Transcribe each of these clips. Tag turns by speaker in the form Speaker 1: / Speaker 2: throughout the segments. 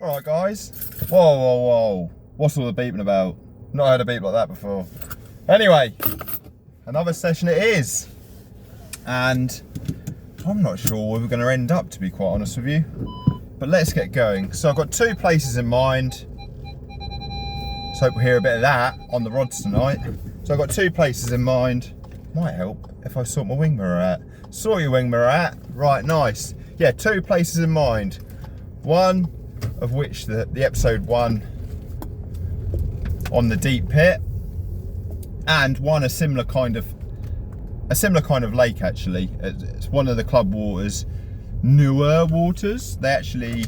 Speaker 1: Alright guys. Whoa. What's all the beeping about? Not heard a beep like that before. Anyway, another session it is. And I'm not sure where we're going to end up, to be quite honest with you. But let's get going. So I've got two places in mind. So hope we'll hear a bit of that on the rods tonight. So I've got two places in mind. Might help if I sort my wing mirror out. Sort your wing mirror out. Right, nice. Yeah, two places in mind. One of which the episode one on the deep pit, and one a similar kind of lake actually. It's one of the club waters, newer waters. They actually,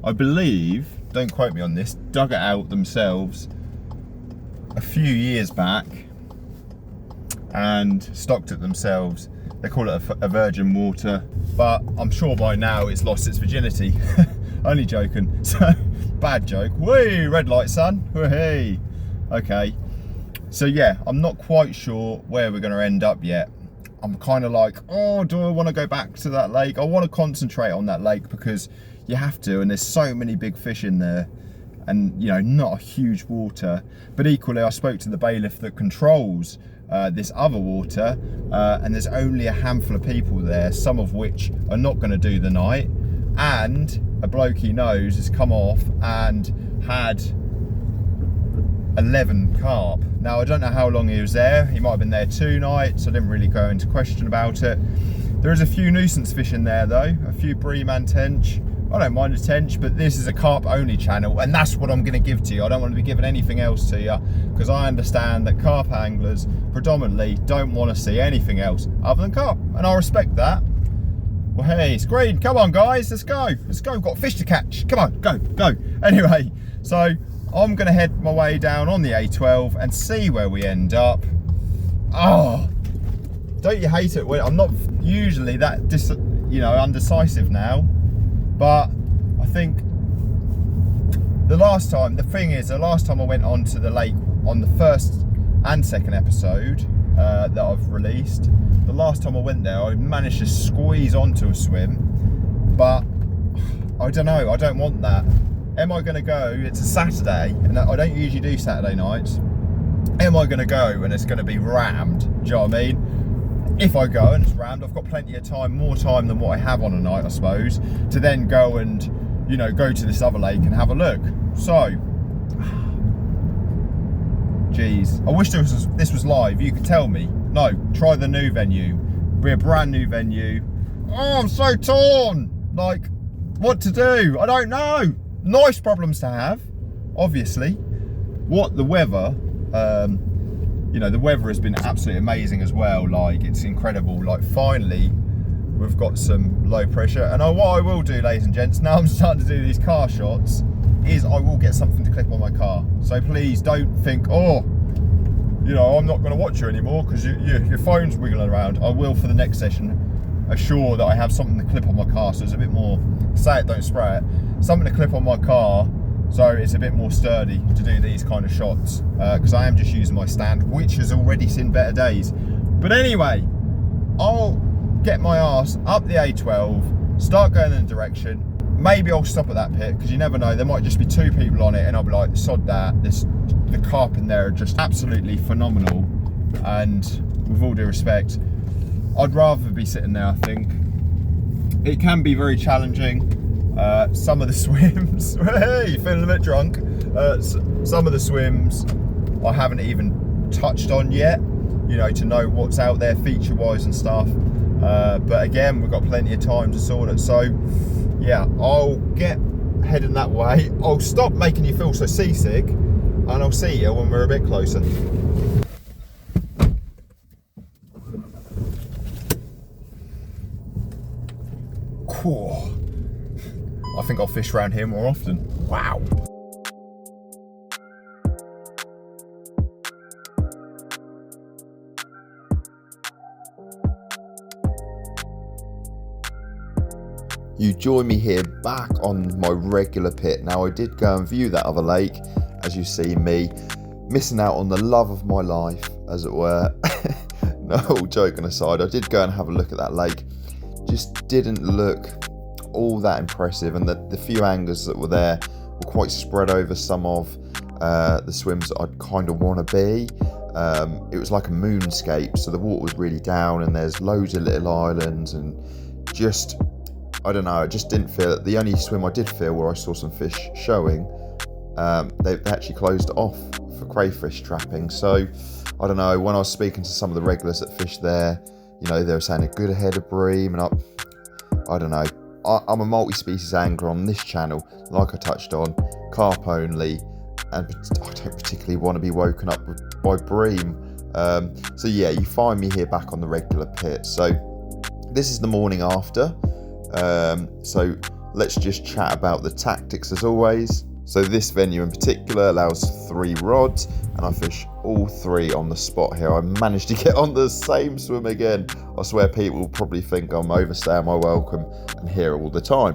Speaker 1: I believe, don't quote me on this, dug it out themselves a few years back and stocked it themselves. They call it a virgin water, but I'm sure by now it's lost its virginity. Only joking. So, bad joke. Whee, red light, son. Hey. Okay. So yeah, I'm not quite sure where we're going to end up yet. I'm kind of like, oh, do I want to go back to that lake? I want to concentrate on that lake because you have to, and there's so many big fish in there, and you know, not a huge water. But equally, I spoke to the bailiff that controls this other water, and there's only a handful of people there, some of which are not going to do the night. And a bloke he knows has come off and had 11 carp. Now I don't know how long he was there. He might have been there 2 nights. I didn't really go into question about it. There is a few nuisance fish in there though, a few bream and tench. I don't mind a tench, but this is a carp only channel, and that's what I'm going to give to you. I don't want to be giving anything else to you because I understand that carp anglers predominantly don't want to see anything else other than carp, and I respect that. Well, hey, screen, come on guys, let's go. We've got fish to catch. Come on, go. Anyway, so I'm gonna head my way down on the A12 and see where we end up. Oh, don't you hate it? I'm not usually that undecisive now, but I think the last time I went onto the lake on the first and second episode that I've released, the last time I went there, I managed to squeeze onto a swim, but I don't know, I don't want that. Am I going to go? It's a Saturday, and I don't usually do Saturday nights. Am I going to go and it's going to be rammed? Do you know what I mean? If I go and it's rammed, I've got plenty of time, more time than what I have on a night, I suppose, to then go and, you know, go to this other lake and have a look. So, geez, I wish this was live. You could tell me. No, try the new venue. Be a brand new venue. Oh, I'm so torn. Like, what to do? I don't know. Nice problems to have, obviously. What the weather, the weather has been absolutely amazing as well. Like, it's incredible. Like, finally, we've got some low pressure. And what I will do, ladies and gents, now I'm starting to do these car shots, is I will get something to clip on my car. So please don't think, oh, you know, I'm not going to watch you anymore because your phone's wiggling around. I will, for the next session, assure that I have something to clip on my car, so it's a bit more, say it, don't spray it, something to clip on my car so it's a bit more sturdy to do these kind of shots, because I am just using my stand, which has already seen better days. But anyway, I'll get my ass up the A12, start going in the direction. Maybe I'll stop at that pit, because you never know, there might just be 2 people on it, and I'll be like, sod that, the carp in there are just absolutely phenomenal, and with all due respect, I'd rather be sitting there. I think it can be very challenging. Some of the swims, hey, feeling a bit drunk. Some of the swims I haven't even touched on yet, you know, to know what's out there feature-wise and stuff. But again, we've got plenty of time to sort it. So yeah, I'll get heading that way. I'll stop making you feel so seasick, and I'll see you when we're a bit closer. Cool. I think I'll fish around here more often. Wow. You join me here back on my regular pit. Now, I did go and view that other lake, as you see me missing out on the love of my life, as it were. No, all joking aside, I did go and have a look at that lake. Just didn't look all that impressive, and the few anglers that were there were quite spread over some of the swims that I'd kind of want to be. It was like a moonscape, so the water was really down and there's loads of little islands, and just, I don't know, I just didn't feel, the only swim I did feel where I saw some fish showing, they actually closed it off for crayfish trapping. So I don't know, when I was speaking to some of the regulars that fish there, you know, they were saying a good head of bream, and I don't know, I'm a multi-species angler on this channel, like I touched on, carp only, and I don't particularly want to be woken up by bream. So yeah, you find me here back on the regular pit. So this is the morning after, so let's just chat about the tactics as always. So this venue in particular allows 3 rods, and I fish all 3 on the spot here. I managed to get on the same swim again. I swear people will probably think I'm overstaying my welcome and here all the time.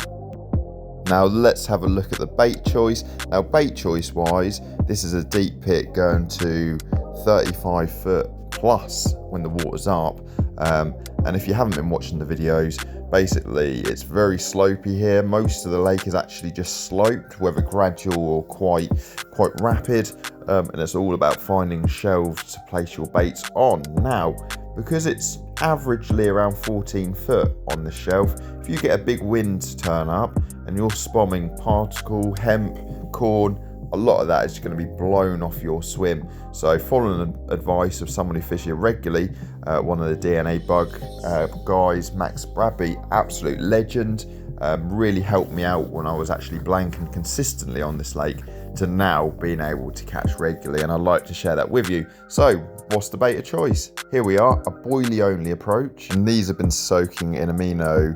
Speaker 1: Now let's have a look at the bait choice. Now bait choice wise, this is a deep pit going to 35 foot plus when the water's up. And if you haven't been watching the videos, basically it's very slopey here. Most of the lake is actually just sloped, whether gradual or quite rapid. And it's all about finding shelves to place your baits on. Now, because it's averagely around 14 foot on the shelf, if you get a big wind turn up and you're spomming particle, hemp, corn, a lot of that is going to be blown off your swim. So following the advice of someone who fishes regularly, one of the DNA bug guys, Max Bradby, absolute legend, really helped me out when I was actually blanking consistently on this lake to now being able to catch regularly, and I'd like to share that with you. So what's the bait of choice? Here we are, a boilie only approach, and these have been soaking in amino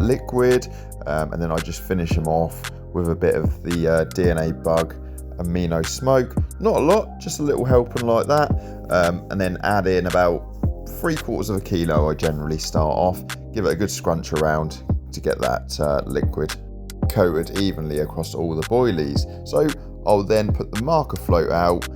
Speaker 1: liquid, and then I just finish them off with a bit of the DNA bug amino smoke. Not a lot, just a little helping like that, and then add in about 3/4 kilo. I generally start off, give it a good scrunch around to get that liquid coated evenly across all the boilies. So I'll then put the marker float out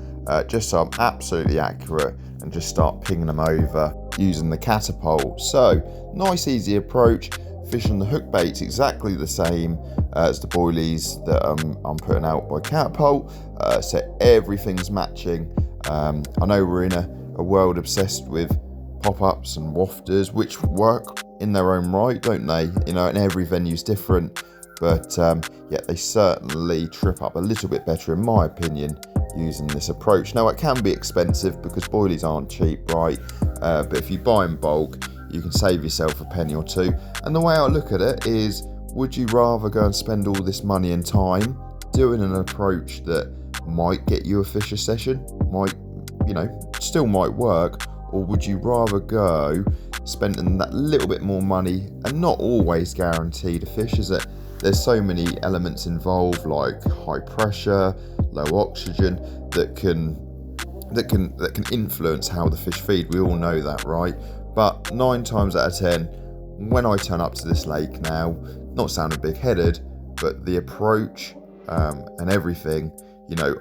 Speaker 1: just so I'm absolutely accurate, and just start pinging them over using the catapult. So nice easy approach. Fishing the hook baits exactly the same as the boilies that I'm putting out by catapult, so everything's matching. I know we're in a world obsessed with pop-ups and wafters, which work in their own right, don't they? You know, and every venue's different, but yeah, they certainly trip up a little bit better in my opinion using this approach. Now it can be expensive because boilies aren't cheap, right? But if you buy in bulk, you can save yourself a penny or two. And the way I look at it is, would you rather go and spend all this money and time doing an approach that might get you a fisher session, might, you know, still might work, or would you rather go spending that little bit more money and not always guaranteed a fish? Is it? There's so many elements involved, like high pressure, low oxygen, that can influence how the fish feed. We all know that, right? But 9 times out of 10, when I turn up to this lake now, not sounding big-headed, but the approach and everything, you know,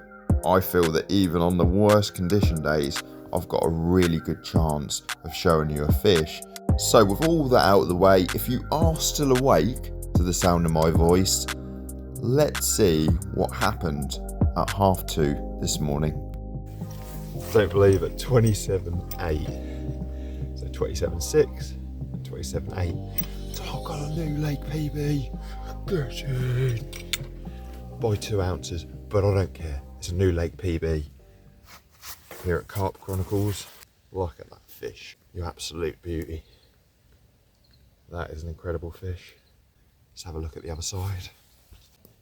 Speaker 1: I feel that even on the worst condition days, I've got a really good chance of showing you a fish. So with all that out of the way, if you are still awake to the sound of my voice, let's see what happened at 2:30 this morning. Don't believe it, 27.8. So 27.6 and 27.8. So I've got a new lake PB. Get it. By 2 ounces, but I don't care. It's a new lake PB. Here at Carp Chronicles. Look at that fish. You absolute beauty. That is an incredible fish. Let's have a look at the other side.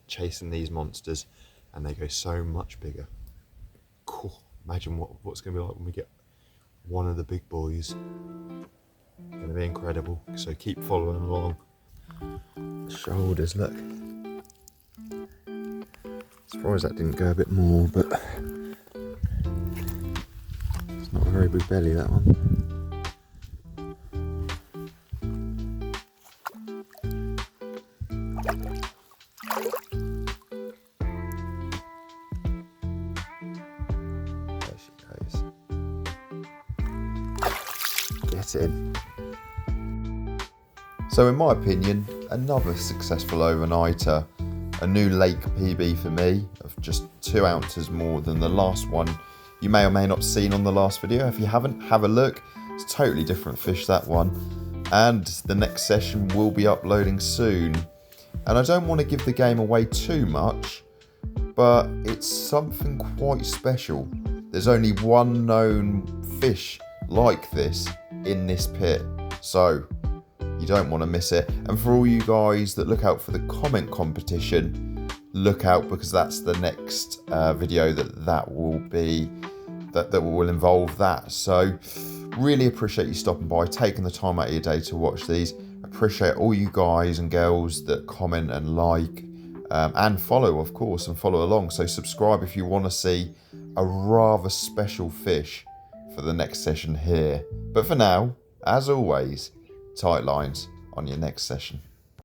Speaker 1: Chasing these monsters, and they go so much bigger. Cool. Imagine what's going to be like when we get one of the big boys. Going to be incredible. So keep following along. Shoulders, look. Surprised that didn't go a bit more, but it's not a very big belly, that one. Get in. So in my opinion, another successful overnighter. a new lake PB for me of just 2 ounces more than the last one you may or may not have seen on the last video. If you haven't, have a look. It's a totally different fish, that one. And the next session will be uploading soon. And I don't want to give the game away too much, but it's something quite special. There's only one known fish like this in this pit, so you don't want to miss it. And for all you guys that look out for the comment competition, look out, because that's the next video that will involve that. So really appreciate you stopping by, taking the time out of your day to watch these. Appreciate all you guys and girls that comment and like and follow, of course, and follow along. So subscribe if you want to see a rather special fish for the next session here. But for now, as always, tight lines on your next session.